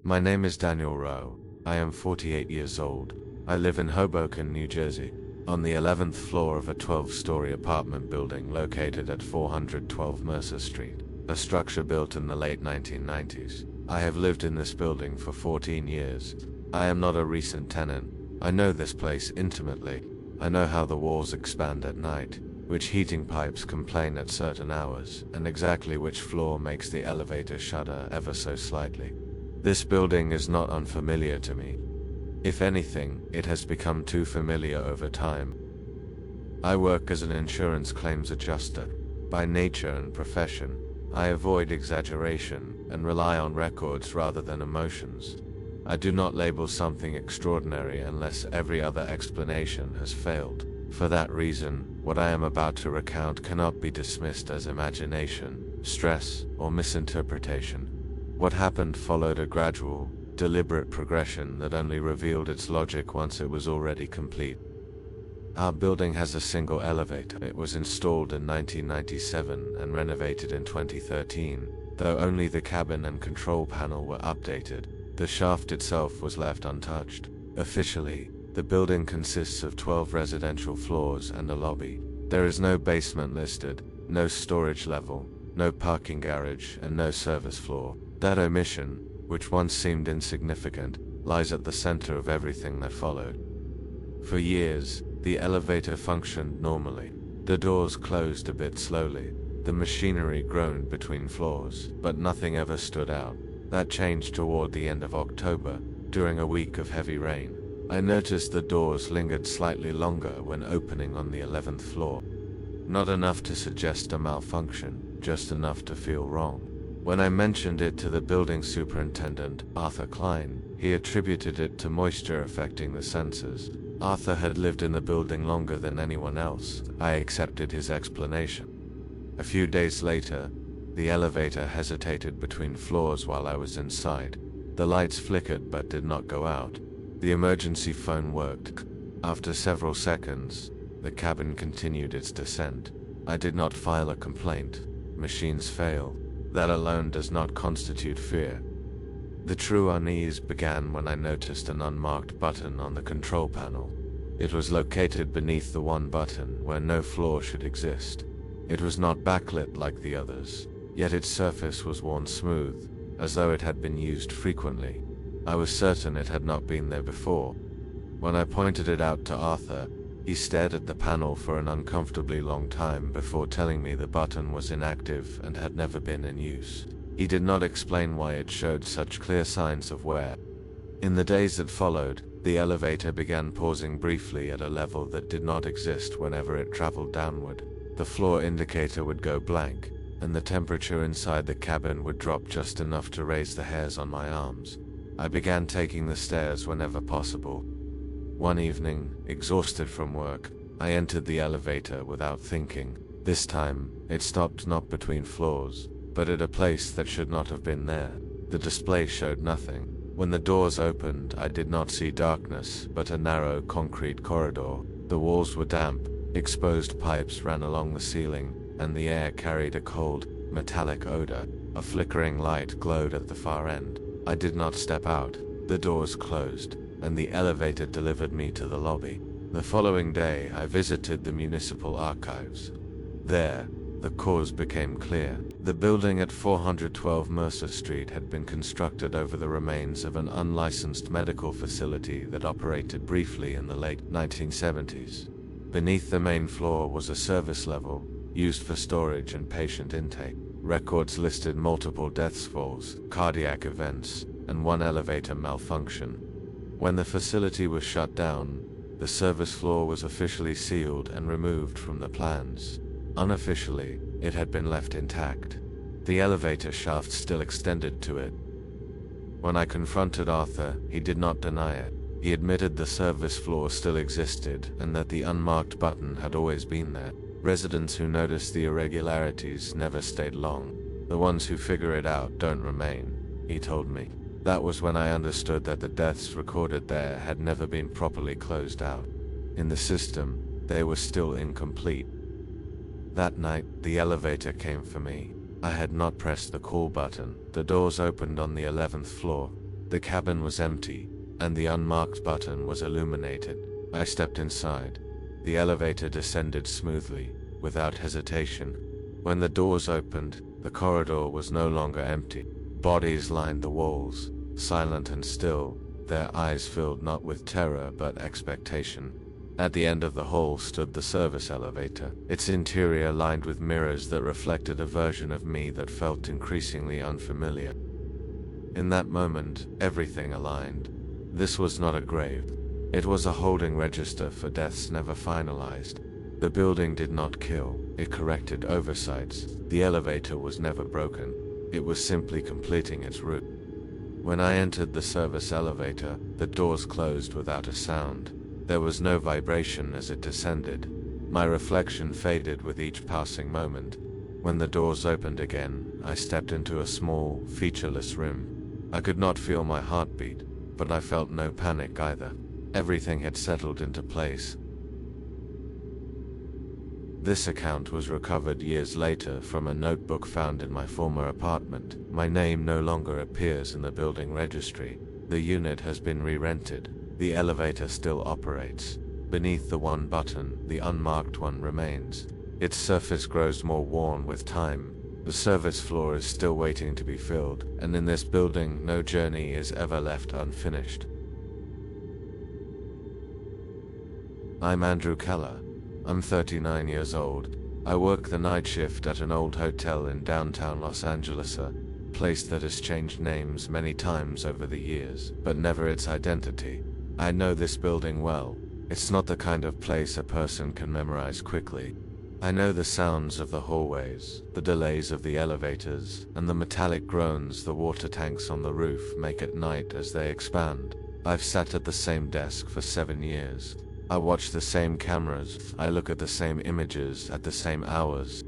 My name is Daniel Rowe. I am 48 years old. I live in Hoboken, New Jersey, on the 11th floor of a 12-story apartment building located at 412 Mercer Street, a structure built in the late 1990s. I have lived in this building for 14 years. I am not a recent tenant. I know this place intimately. I know how the walls expand at night, which heating pipes complain at certain hours, and exactly which floor makes the elevator shudder ever so slightly. This building is not unfamiliar to me. If anything, it has become too familiar over time. I work as an insurance claims adjuster. By nature and profession, I avoid exaggeration and rely on records rather than emotions. I do not label something extraordinary unless every other explanation has failed. For that reason, what I am about to recount cannot be dismissed as imagination, stress, or misinterpretation. What happened followed a gradual, deliberate progression that only revealed its logic once it was already complete. Our building has a single elevator. It was installed in 1997 and renovated in 2013, though only the cabin and control panel were updated. The shaft itself was left untouched. Officially, the building consists of 12 residential floors and a lobby. There is no basement listed, no storage level, no parking garage, and no service floor. That omission, which once seemed insignificant, lies at the center of everything that followed. For years, the elevator functioned normally. The doors closed a bit slowly. The machinery groaned between floors, but nothing ever stood out. That changed toward the end of October, during a week of heavy rain. I noticed the doors lingered slightly longer when opening on the 11th floor. Not enough to suggest a malfunction, just enough to feel wrong. When I mentioned it to the building superintendent, Arthur Klein, he attributed it to moisture affecting the sensors. Arthur had lived in the building longer than anyone else. I accepted his explanation. A few days later, the elevator hesitated between floors while I was inside. The lights flickered but did not go out. The emergency phone worked. After several seconds, the cabin continued its descent. I did not file a complaint. Machines fail. That alone does not constitute fear. The true unease began when I noticed an unmarked button on the control panel. It was located beneath the one button where no floor should exist. It was not backlit like the others, yet its surface was worn smooth, as though it had been used frequently. I was certain it had not been there before. When I pointed it out to Arthur, he stared at the panel for an uncomfortably long time before telling me the button was inactive and had never been in use. He did not explain why it showed such clear signs of wear. In the days that followed, the elevator began pausing briefly at a level that did not exist whenever it traveled downward. The floor indicator would go blank, and the temperature inside the cabin would drop just enough to raise the hairs on my arms. I began taking the stairs whenever possible. One evening, exhausted from work, I entered the elevator without thinking. This time, it stopped not between floors, but at a place that should not have been there. The display showed nothing. When the doors opened, I did not see darkness, but a narrow concrete corridor. The walls were damp, exposed pipes ran along the ceiling, and the air carried a cold, metallic odor. A flickering light glowed at the far end. I did not step out. The doors closed, and the elevator delivered me to the lobby. The following day, I visited the municipal archives. There, the cause became clear. The building at 412 Mercer Street had been constructed over the remains of an unlicensed medical facility that operated briefly in the late 1970s. Beneath the main floor was a service level, used for storage and patient intake. Records listed multiple deaths, falls, cardiac events, and one elevator malfunction. When the facility was shut down, the service floor was officially sealed and removed from the plans. Unofficially, it had been left intact. The elevator shaft still extended to it. When I confronted Arthur, he did not deny it. He admitted the service floor still existed and that the unmarked button had always been there. Residents who noticed the irregularities never stayed long. The ones who figure it out don't remain, he told me. That was when I understood that the deaths recorded there had never been properly closed out. In the system, they were still incomplete. That night, the elevator came for me. I had not pressed the call button. The doors opened on the 11th floor. The cabin was empty, and the unmarked button was illuminated. I stepped inside. The elevator descended smoothly, without hesitation. When the doors opened, the corridor was no longer empty. Bodies lined the walls, silent and still, their eyes filled not with terror but expectation. At the end of the hall stood the service elevator, its interior lined with mirrors that reflected a version of me that felt increasingly unfamiliar. In that moment, everything aligned. This was not a grave. It was a holding register for deaths never finalized. The building did not kill, it corrected oversights. The elevator was never broken. It was simply completing its route. When I entered the service elevator, the doors closed without a sound. There was no vibration as it descended. My reflection faded with each passing moment. When the doors opened again, I stepped into a small, featureless room. I could not feel my heartbeat, but I felt no panic either. Everything had settled into place. This account was recovered years later from a notebook found in my former apartment. My name no longer appears in the building registry. The unit has been re-rented. The elevator still operates. Beneath the one button, the unmarked one remains. Its surface grows more worn with time. The service floor is still waiting to be filled, and in this building, no journey is ever left unfinished. I'm Andrew Keller. I'm 39 years old. I work the night shift at an old hotel in downtown Los Angeles, a place that has changed names many times over the years, but never its identity. I know this building well. It's not the kind of place a person can memorize quickly. I know the sounds of the hallways, the delays of the elevators, and the metallic groans the water tanks on the roof make at night as they expand. I've sat at the same desk for 7 years. I watch the same cameras, I look at the same images at the same hours.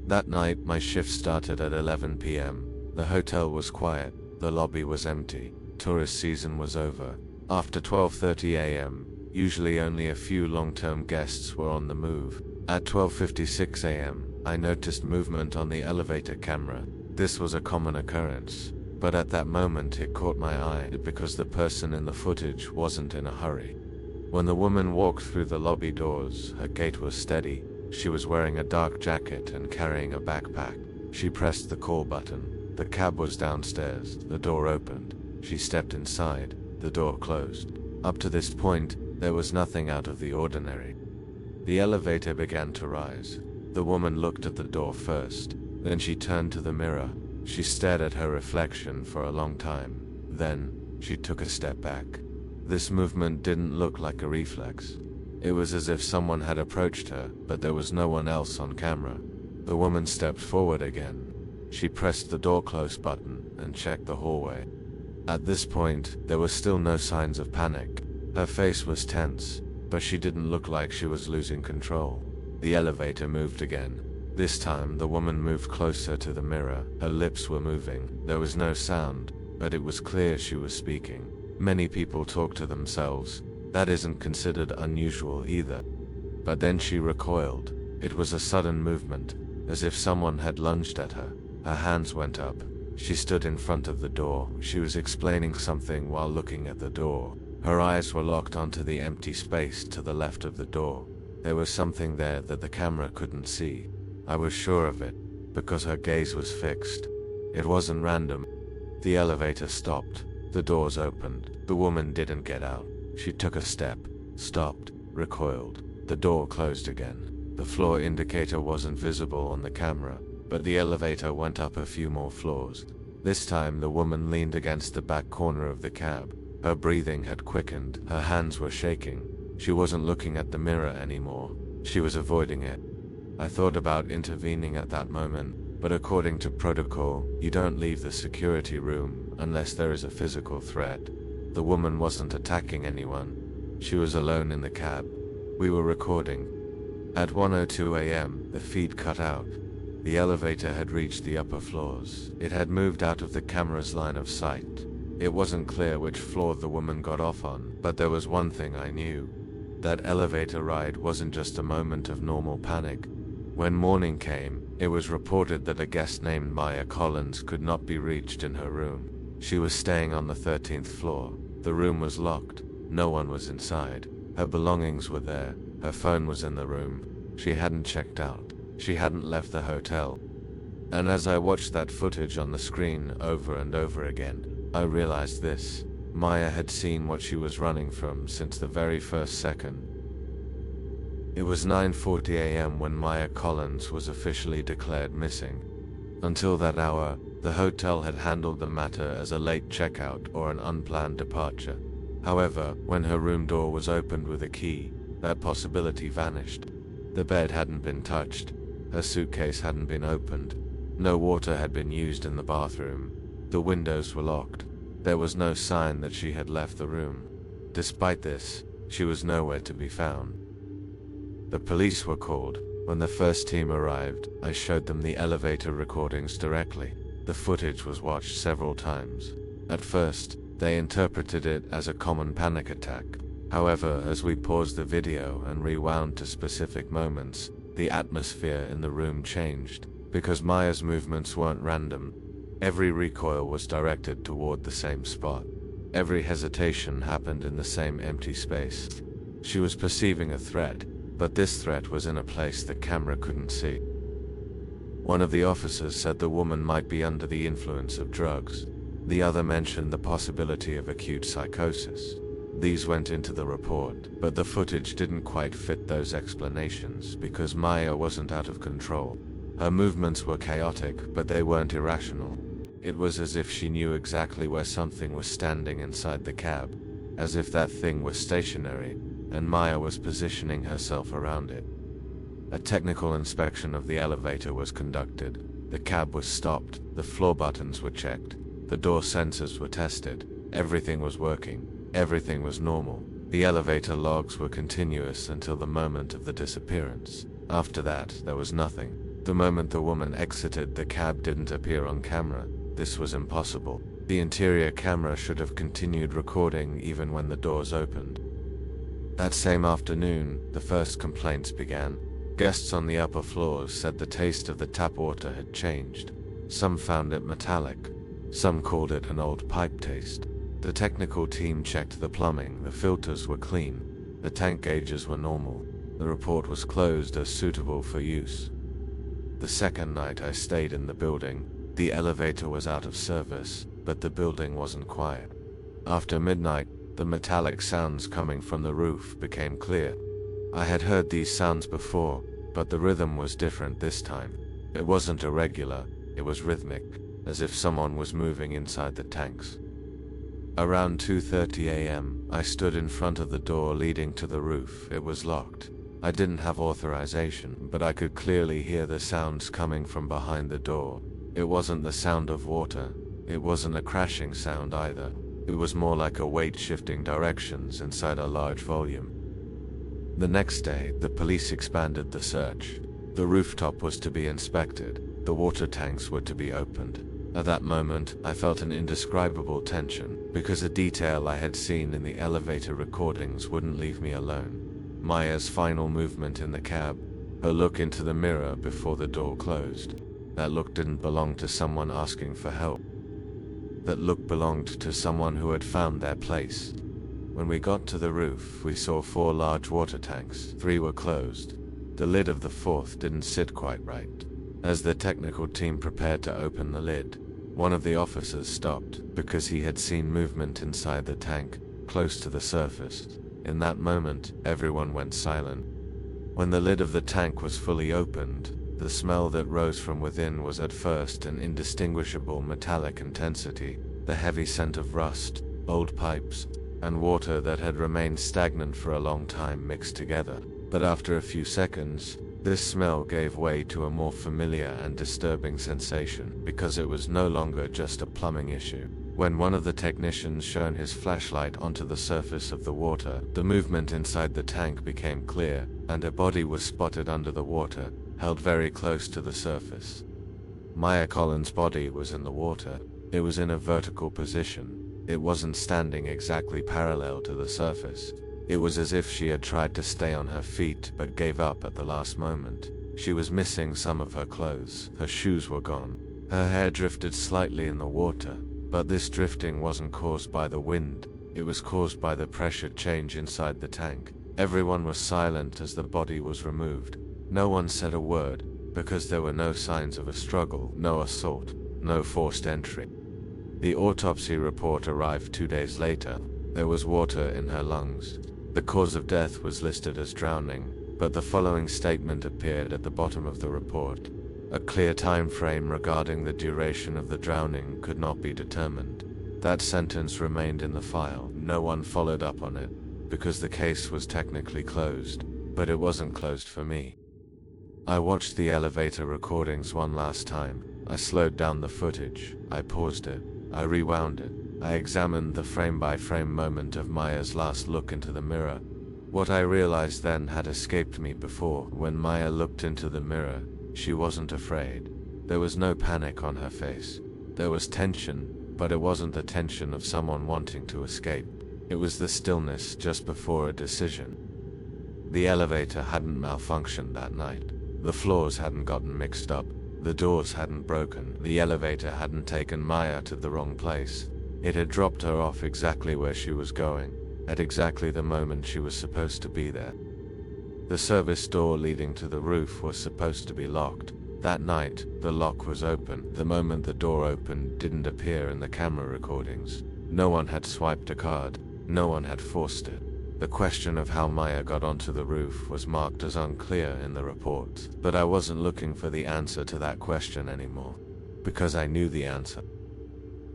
That night, my shift started at 11 p.m. The hotel was quiet, the lobby was empty, tourist season was over. After 12:30 a.m., usually only a few long-term guests were on the move. At 12:56 a.m., I noticed movement on the elevator camera. This was a common occurrence, but at that moment it caught my eye because the person in the footage wasn't in a hurry. When the woman walked through the lobby doors, her gait was steady. She was wearing a dark jacket and carrying a backpack. She pressed the call button. The cab was downstairs. The door opened. She stepped inside. The door closed. Up to this point, there was nothing out of the ordinary. The elevator began to rise. The woman looked at the door first. Then she turned to the mirror. She stared at her reflection for a long time. Then, she took a step back. This movement didn't look like a reflex. It was as if someone had approached her, but there was no one else on camera. The woman stepped forward again. She pressed the door close button and checked the hallway. At this point, there were still no signs of panic. Her face was tense, but she didn't look like she was losing control. The elevator moved again. This time, the woman moved closer to the mirror. Her lips were moving. There was no sound, but it was clear she was speaking. Many people talk to themselves. That isn't considered unusual either. But then she recoiled. It was a sudden movement, as if someone had lunged at her. Her hands went up. She stood in front of the door. She was explaining something while looking at the door. Her eyes were locked onto the empty space to the left of the door. There was something there that the camera couldn't see. I was sure of it, because her gaze was fixed. It wasn't random. The elevator stopped. The doors opened. The woman didn't get out. She took a step, stopped, recoiled. The door closed again. The floor indicator wasn't visible on the camera, but the elevator went up a few more floors. This time the woman leaned against the back corner of the cab. Her breathing had quickened. Her hands were shaking. She wasn't looking at the mirror anymore. She was avoiding it. I thought about intervening at that moment, but according to protocol, you don't leave the security room unless there is a physical threat. The woman wasn't attacking anyone. She was alone in the cab. We were recording. At 1:02 a.m., the feed cut out. The elevator had reached the upper floors. It had moved out of the camera's line of sight. It wasn't clear which floor the woman got off on, but there was one thing I knew. That elevator ride wasn't just a moment of normal panic. When morning came, it was reported that a guest named Maya Collins could not be reached in her room. She was staying on the 13th floor. The room was locked. No one was inside. Her belongings were there. Her phone was in the room. She hadn't checked out. She hadn't left the hotel. And as I watched that footage on the screen over and over again, I realized this. Maya had seen what she was running from since the very first second. It was 9:40 a.m. when Maya Collins was officially declared missing. Until that hour, the hotel had handled the matter as a late checkout or an unplanned departure. However, when her room door was opened with a key, that possibility vanished. The bed hadn't been touched. Her suitcase hadn't been opened. No water had been used in the bathroom. The windows were locked. There was no sign that she had left the room. Despite this, she was nowhere to be found. The police were called. When the first team arrived, I showed them the elevator recordings directly. The footage was watched several times. At first, they interpreted it as a common panic attack. However, as we paused the video and rewound to specific moments, the atmosphere in the room changed. Because Maya's movements weren't random, every recoil was directed toward the same spot. Every hesitation happened in the same empty space. She was perceiving a threat, but this threat was in a place the camera couldn't see. One of the officers said the woman might be under the influence of drugs. The other mentioned the possibility of acute psychosis. These went into the report, but the footage didn't quite fit those explanations because Maya wasn't out of control. Her movements were chaotic, but they weren't irrational. It was as if she knew exactly where something was standing inside the cab, as if that thing was stationary, and Maya was positioning herself around it. A technical inspection of the elevator was conducted. The cab was stopped, the floor buttons were checked, the door sensors were tested. Everything was working. Everything was normal. The elevator logs were continuous until the moment of the disappearance. After that, there was nothing. The moment the woman exited, the cab didn't appear on camera. This was impossible. The interior camera should have continued recording even when the doors opened. That same afternoon, the first complaints began. Guests on the upper floors said the taste of the tap water had changed. Some found it metallic. Some called it an old pipe taste. The technical team checked the plumbing. The filters were clean. The tank gauges were normal. The report was closed as suitable for use. The second night I stayed in the building, the elevator was out of service, but the building wasn't quiet. After midnight, the metallic sounds coming from the roof became clear. I had heard these sounds before, but the rhythm was different this time. It wasn't irregular, it was rhythmic, as if someone was moving inside the tanks. Around 2:30 a.m., I stood in front of the door leading to the roof. It was locked. I didn't have authorization, but I could clearly hear the sounds coming from behind the door. It wasn't the sound of water. It wasn't a crashing sound either. It was more like a weight shifting directions inside a large volume. The next day, the police expanded the search. The rooftop was to be inspected. The water tanks were to be opened. At that moment, I felt an indescribable tension, because a detail I had seen in the elevator recordings wouldn't leave me alone. Maya's final movement in the cab, her look into the mirror before the door closed. That look didn't belong to someone asking for help. That look belonged to someone who had found their place. When we got to the roof, we saw 4 large water tanks. 3 were closed. The lid of the 4th didn't sit quite right. As the technical team prepared to open the lid, one of the officers stopped because he had seen movement inside the tank, close to the surface. In that moment, everyone went silent. When the lid of the tank was fully opened, the smell that rose from within was at first an indistinguishable metallic intensity, the heavy scent of rust, old pipes, and water that had remained stagnant for a long time mixed together. But after a few seconds, this smell gave way to a more familiar and disturbing sensation, because it was no longer just a plumbing issue. When one of the technicians shone his flashlight onto the surface of the water, the movement inside the tank became clear, and a body was spotted under the water, held very close to the surface. Maya Collins' body was in the water. It was in a vertical position. It wasn't standing exactly parallel to the surface. It was as if she had tried to stay on her feet but gave up at the last moment. She was missing some of her clothes. Her shoes were gone. Her hair drifted slightly in the water, But this drifting wasn't caused by the wind, it was caused by the pressure change inside the tank. Everyone was silent as the body was removed. No one said a word, because there were no signs of a struggle, no assault, no forced entry. The autopsy report arrived 2 days later. There was water in her lungs. The cause of death was listed as drowning, but the following statement appeared at the bottom of the report. A clear time frame regarding the duration of the drowning could not be determined. That sentence remained in the file. No one followed up on it, because the case was technically closed, but it wasn't closed for me. I watched the elevator recordings one last time. I slowed down the footage, I paused it, I rewound it, I examined the frame-by-frame moment of Maya's last look into the mirror. What I realized then had escaped me before. When Maya looked into the mirror, she wasn't afraid. There was no panic on her face. There was tension, but it wasn't the tension of someone wanting to escape. It was the stillness just before a decision. The elevator hadn't malfunctioned that night. The floors hadn't gotten mixed up. The doors hadn't broken. The elevator hadn't taken Maya to the wrong place. It had dropped her off exactly where she was going, at exactly the moment she was supposed to be there. The service door leading to the roof was supposed to be locked. That night, the lock was open. The moment the door opened didn't appear in the camera recordings. No one had swiped a card. No one had forced it. The question of how Maya got onto the roof was marked as unclear in the report, but I wasn't looking for the answer to that question anymore, because I knew the answer.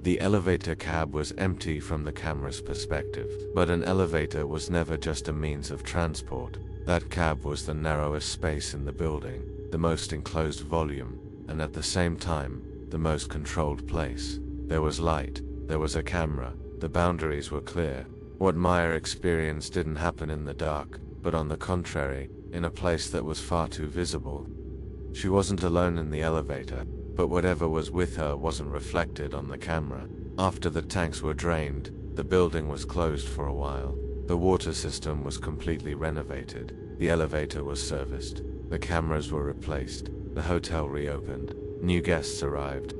The elevator cab was empty from the camera's perspective, but an elevator was never just a means of transport. That cab was the narrowest space in the building, the most enclosed volume, and at the same time, the most controlled place. There was light, there was a camera, the boundaries were clear. What Maya experienced didn't happen in the dark, but on the contrary, in a place that was far too visible. She wasn't alone in the elevator, but whatever was with her wasn't reflected on the camera. After the tanks were drained, the building was closed for a while. The water system was completely renovated. The elevator was serviced. The cameras were replaced. The hotel reopened. New guests arrived.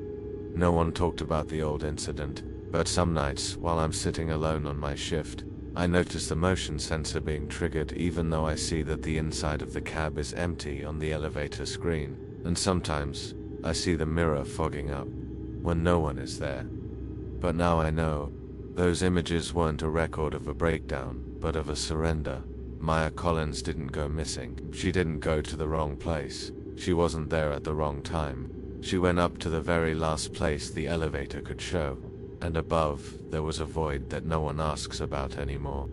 No one talked about the old incident, but some nights, while I'm sitting alone on my shift, I notice the motion sensor being triggered even though I see that the inside of the cab is empty on the elevator screen. And sometimes, I see the mirror fogging up, when no one is there. But now I know, those images weren't a record of a breakdown, but of a surrender. Maya Collins didn't go missing. She didn't go to the wrong place. She wasn't there at the wrong time. She went up to the very last place the elevator could show. And above, there was a void that no one asks about anymore.